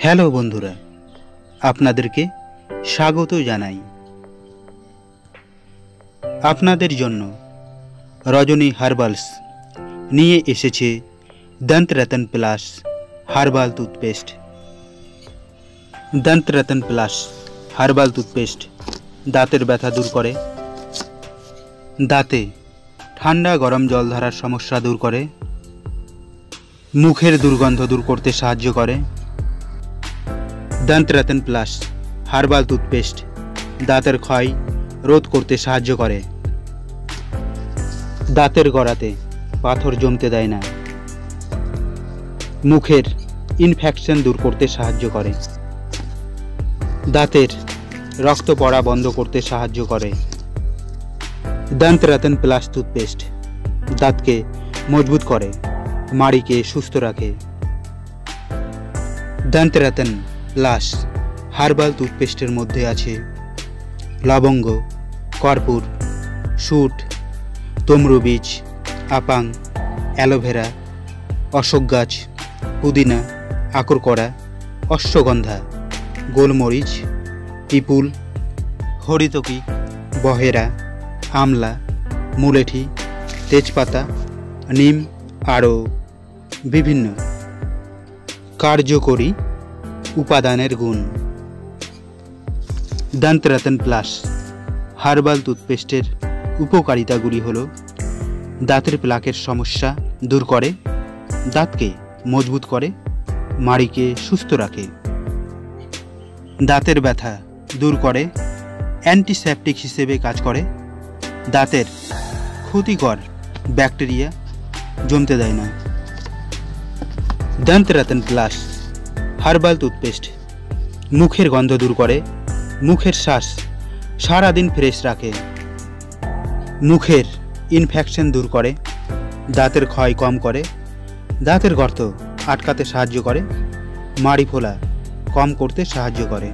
Hello বন্ধুরা, আপনাদেরকে স্বাগত জানাই। আপনাদের জন্য রজনী হার্বালস নিয়ে এসেছে দন্ত রতন প্লাস হার্বাল টুথপেস্ট। দন্ত রতন প্লাস হার্বাল টুথপেস্ট দাঁতের ব্যথা দূর করে, দাঁতে ঠান্ডা গরম জল ধরার সমস্যা দূর করে, মুখের দুর্গন্ধ দূর করতে সাহায্য করে। দন্ত রতন প্লাস হার্বাল টুথপেস্ট দাঁতের ক্ষয় রোধ করতে সাহায্য করে, দাঁতের গোড়াতে পাথর জমতে দেয় না, মুখের ইনফেকশন দূর করতে সাহায্য করে, দাঁতের রক্ত পড়া বন্ধ করতে সাহায্য করে। দন্ত রতন প্লাস টুথপেস্ট দাঁতকে মজবুত করে, মাড়িকে সুস্থ রাখে। দন্ত রতন প্লাস হার্বাল টুথপেস্টের মধ্যে আছে লবঙ্গ, কর্পূর, শুঁট, তমরু বীজ, আপাং, অ্যালোভেরা, অশোক গাছ, পুদিনা, আকরকড়া, অশ্বগন্ধা, গোলমরিচ, পিপুল, হরিতকি, বহেরা, আমলা, মুলেঠি, তেজপাতা, নিম আরও বিভিন্ন কার্যকরী উপাদানের গুণ। দন্ত রতন প্লাস হার্বাল টুথপেস্টের উপকারিতাগুলি হল দাঁতের প্লাকের সমস্যা দূর করে, দাঁতকে মজবুত করে, মাড়িকে সুস্থ রাখে, দাঁতের ব্যথা দূর করে, অ্যান্টিসেপটিক হিসেবে কাজ করে, দাঁতের ক্ষতিকর ব্যাকটেরিয়া জমতে দেয় না। দন্ত রতন প্লাস হার্বাল টুথপেস্ট মুখের গন্ধ দূর করে, মুখের শ্বাস সারাদিন ফ্রেশ রাখে, মুখের ইনফেকশন দূর করে, দাঁতের ক্ষয় কম করে, দাঁতের গর্ত আটকাতে সাহায্য করে, মাড়ি ফোলা কম করতে সাহায্য করে।